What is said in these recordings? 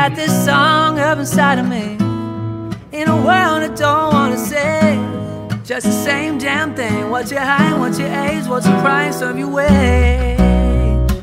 got this song up inside of me, in a world I don't wanna say. Just the same damn thing. What's your height, what's your age, what's the price of your way?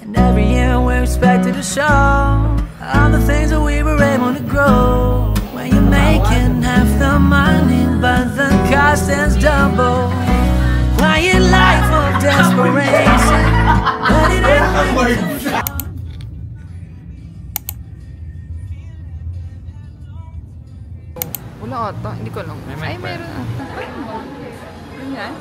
And every year we're expected to show all the things that we were able to grow. When you're making half the money but the cost is double. Quiet life of desperation, but it ain't. Wala ata, hindi ko alam. Ay, meron ata. Ganyan.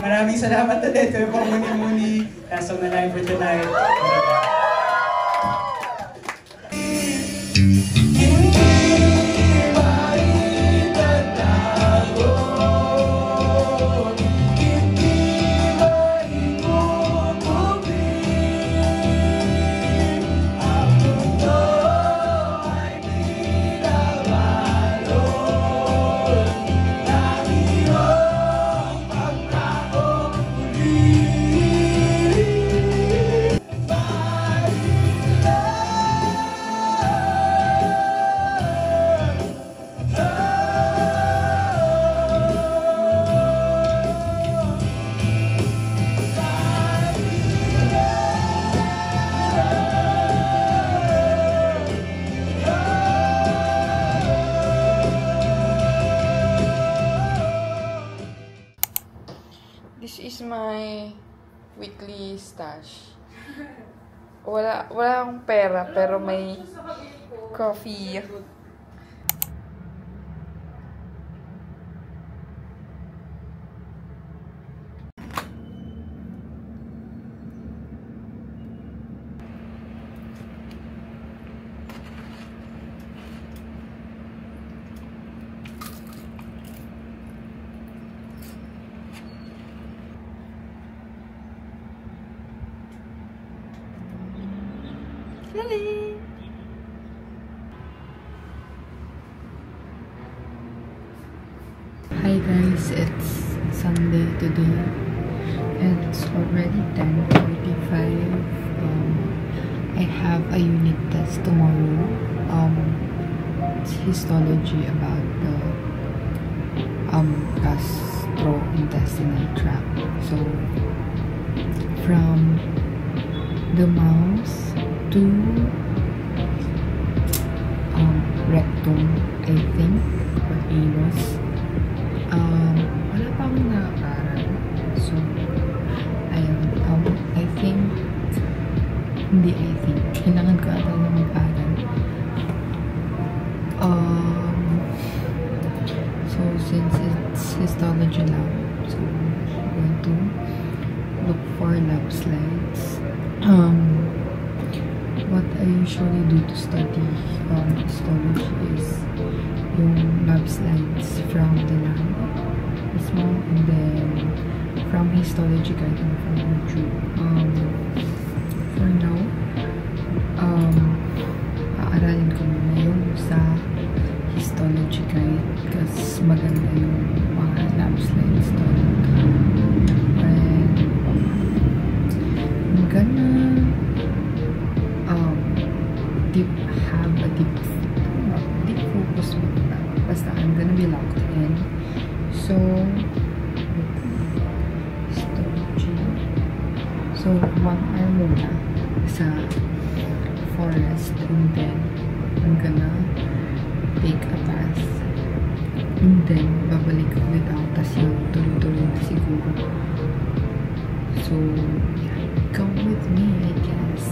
Maraming salamat ulit. Ito yung pamuni-muni. That's on the line for tonight. This is my weekly stash. Wala akong pera, pero may coffee. Lily. Hi guys, it's Sunday today. It's already 10:45. I have a unit test tomorrow. It's histology about the gastrointestinal tract. So from the mouth to rectum, I think, or anus. Wala pa akong nakakaral. So, ayun, I think, kailangan ko ata na mag-aral. So, histology lab. So I'm going to look for lab slides. What I usually do to study histology is yung lab slides from the lab mismo, and then from histology guide and from YouTube. For now, aaralin ko muna yung sa histology guide kasi maganda yung mga lab slides doon. And I'm gonna have a deep focus with that. Basta I'm gonna be locked in. So histology. So 1 hour muna sa forest, and then I'm gonna take a bath, and then babalik ulit ako, tas yung tuloy-tuloy na siguro. So yeah, come with me, I guess.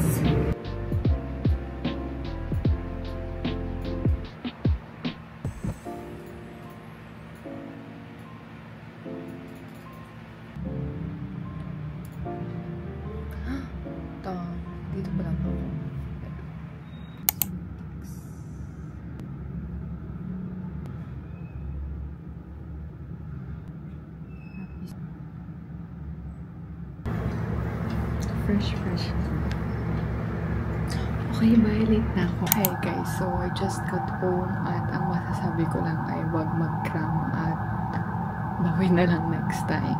Dito pa lang ako. Fresh. Okay, bye. Late na ako. Hey guys, so I just got home at ang masasabi ko lang ay wag mag-cram at bawi na lang next time.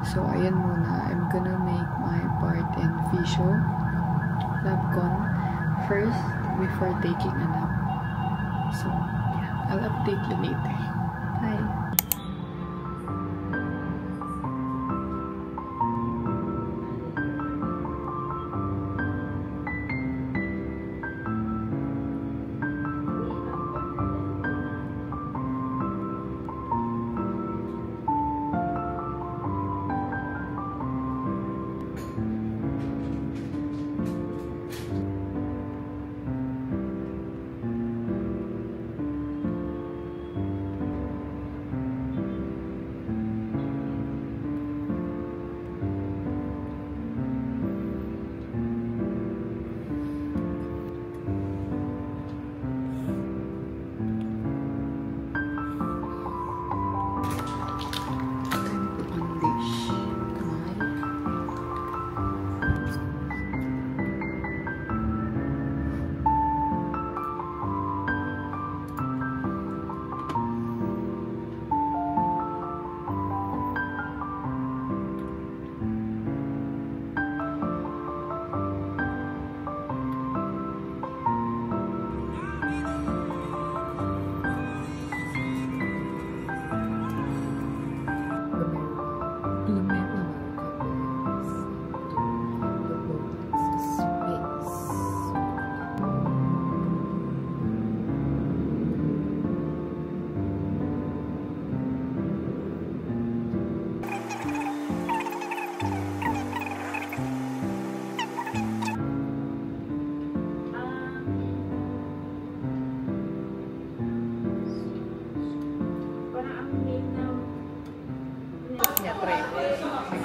So, ayan muna. I'm gonna make my part in Physio LabCon first before taking a nap. So, yeah. I'll update you later. Bye!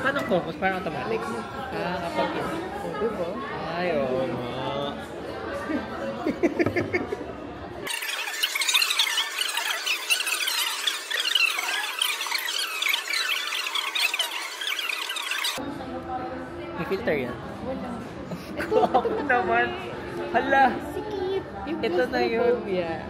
Paano focus? Parang automatic? Kapag yun. Diba? Ay, oo nga. May filter yan? Wala. Ito naman. Hala. Sikip. Ito na yun. Yeah.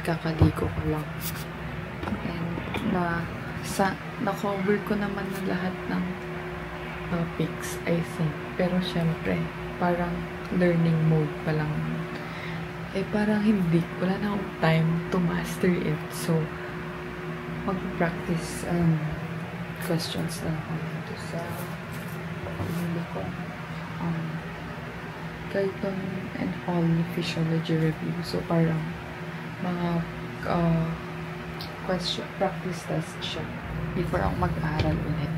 Kakaligo ko lang. And na-cover ko naman na lahat ng topics, I think. Pero syempre, parang learning mode pa lang. Eh, parang hindi. Wala na akong time to master it. So, mag-practice questions lang ako dito sa pinili ko. Guyton and Hall Physiology Review. So, parang mga question, practice test siya before ako mag-aaral ulit.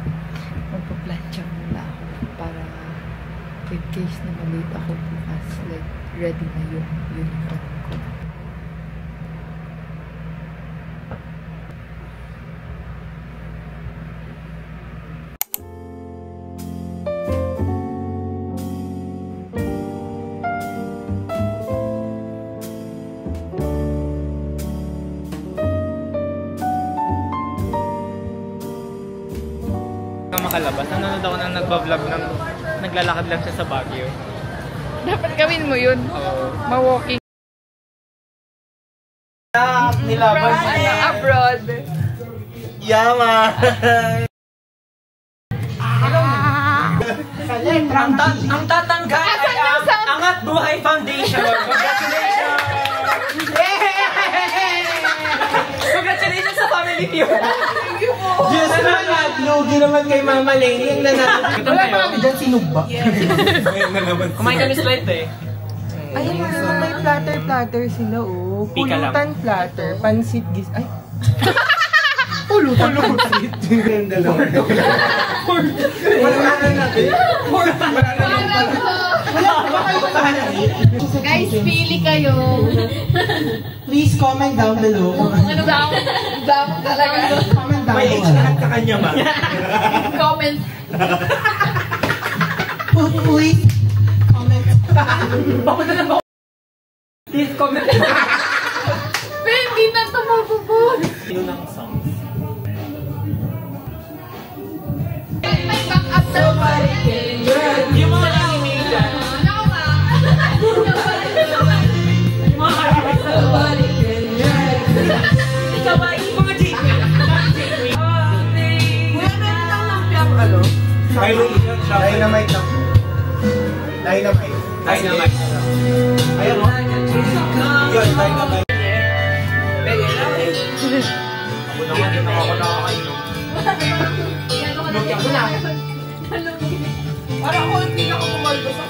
Magpa-plancha muna ako para in case na malate ako bukas, like, ready na yung uniform ko. Makalabas. Nanonood ako ng nagbablog ng naglalakad lang siya sa Baguio. Dapat gawin mo yun. Ma-walking. Nilaban niya. Abroad. Yama! Ang tatanggal ay ang Angat Buhay Foundation. Congratulations! Congratulations sa family view! Diyos naman! Lugi naman kay Mama Lenny ang nanalo. Wala pa kami dyan, sinugba. Kumain kami slide eh. Ayun naman, may platter sila, oh. Pulutan platter, pansit gis... Ay! Pulutan pansit. Yung dalawa. Wala na natin. Guys, pili kayo. Please comment down below. Ano down talaga. Comment down below. May age lahat ka kanya ba? Comment. Please comment. Bakit na lang ba? Please comment. Pero hindi na ito mabubog. Sino ng song? May back-up na Yung mga nakikinig dyan. Ako ba? Yung mga nakikinig sa ikaw ba? Yung mga gateway. Kuya, meron lang ng piyak, ano? Dynamite lang. Dynamite. Dynamite. Ayan mo. Yun, dynamite. Ako naman yung ako nakakainom. Ako na. Parang ako hindi na ako pumaldo sa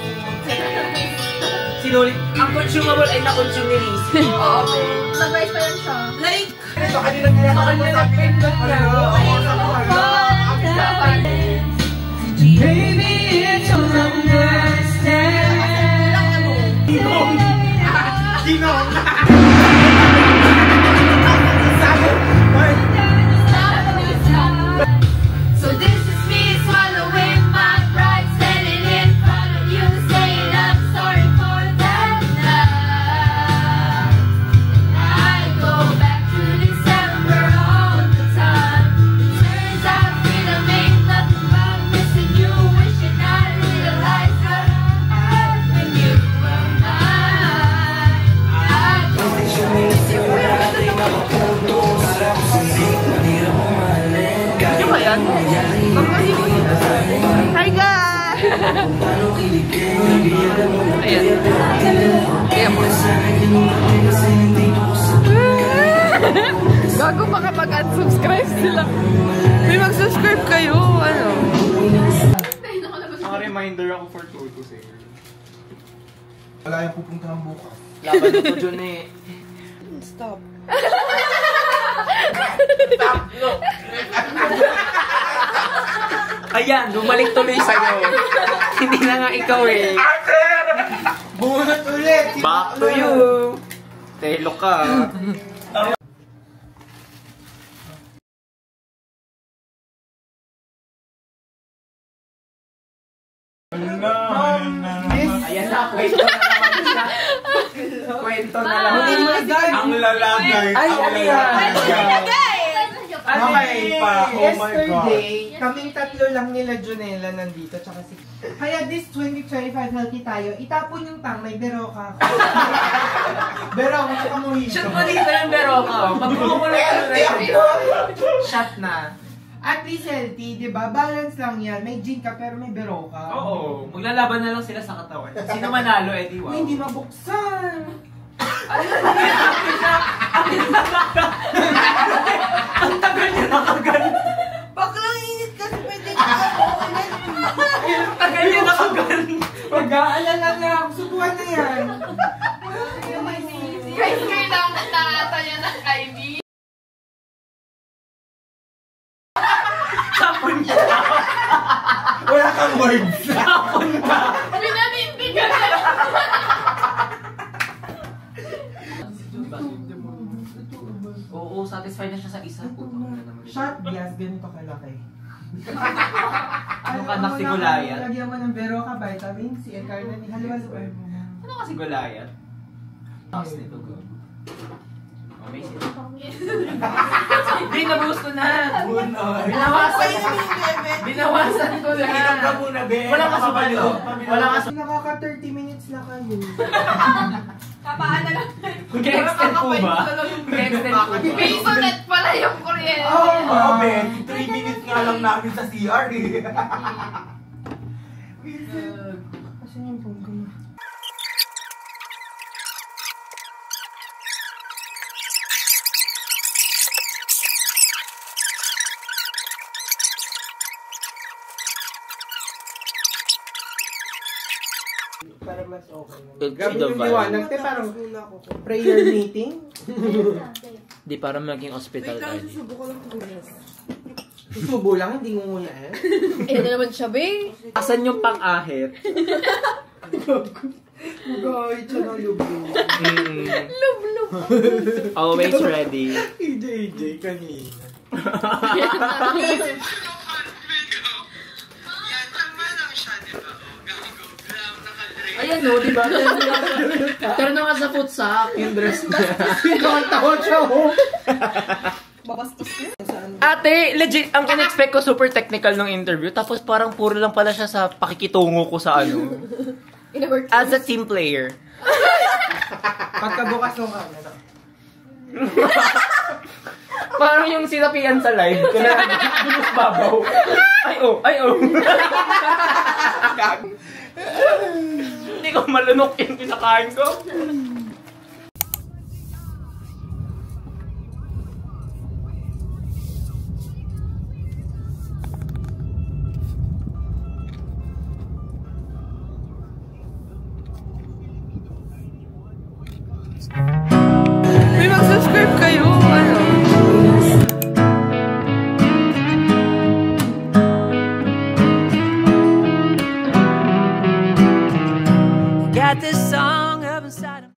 Sinulit. Ang consumable ay na-consume ni Liz. Oo. Surprise pa yan siya. like. Ito, kanina ginagawa mo sa akin. Baby, it's all understand. Ginong. So this is me swallowing my pride, standing in front of you, saying I'm sorry for that night. I go back to December all the time. Turns out freedom ain't nothing but missing you, wishing I realized what I had when you were mine. Hi guys! Ayan. Kaya mo. Bago makapag-unsubscribe sila. May mag-subscribe kayo, ano? Ang reminder ako for Toto sa'yo. Wala yung pupuntahan bukas. Laban ko dyan eh. Stop. Ayan, bumalik tuloy sa'yo. Hindi na nga ikaw eh. Bunot ulit! Back to you. Telo ka. Ayan na, kwento na naman siya. kwento na lang. Oh my God! Ang lalagay. Ay, ano yan? Okay pa. Oh my God. Yesterday, kaming tatlo lang nila Junella nandito, tsaka si... Kaya this 2025 healthy tayo, itapon yung tang, may beroka. Beroka, tsaka mojito. Shoot mo dito yung beroka. Magkumukulo ka na. Shot na. At least healthy, di ba? Balance lang yan. May gin ka pero may beroka. Oo. Maglalaban na lang sila sa katawan. Sino manalo, Eddie? Wow. Uy, hindi mabuksan. Ang tagal niya nakagan. Baklang init kasi pwede ka ako. Ang tagal niya nakagan. Pag-aalala na ako. Subuhan na yan. Guys, kailangan na tayo ng IV. Tapon niya. Wala kang words. Tapon ka. Pinanindigan na. Oo, satisfied na siya sa isa. Shot glass, ganito kalaki. Ano ka na si Goliath? Lagyan mo ng beroka, vitamin C, and carnation. Halo-halo mo na. Ano kasi Goliath? Tapos nito ko. Amazing. Hindi, nabuhos ko na. Binawasan ko na. Wala ka sa balo. Wala ka sa... Nakaka 30 minutes na kayo. Kapaan na lang. Mag-extend po ba? Mag-extend po ba? Pisonet pala yung kuryente. Oo, Ben. 3 minutes nga lang namin sa CR eh. Asan yung phone ko mo? Para mas okay. Gabi yung liwanag, te, parang prayer meeting. Di para maging hospital tayo. Susubo lang, hindi ngunguna eh. Eh, na naman siya, be. Asan yung pang-ahit? Mag-ahit siya ng lublo. Lub-lub. Always ready. EJ kanina. Ayan o, di ba? Pero nung ka sa futsak, yung dress niya. Tawa siya, oh. Babastos niya. Ate, legit, ang in-expect ko super technical ng interview. Tapos parang puro lang pala siya sa pakikitungo ko sa ano. As a team player. Pagkabukas ng camera. Parang yung sinapian sa live. Bilis babaw. Ay oh, ay oh. Hindi ko malunok yung pinakain ko. May mag-subscribe kayo!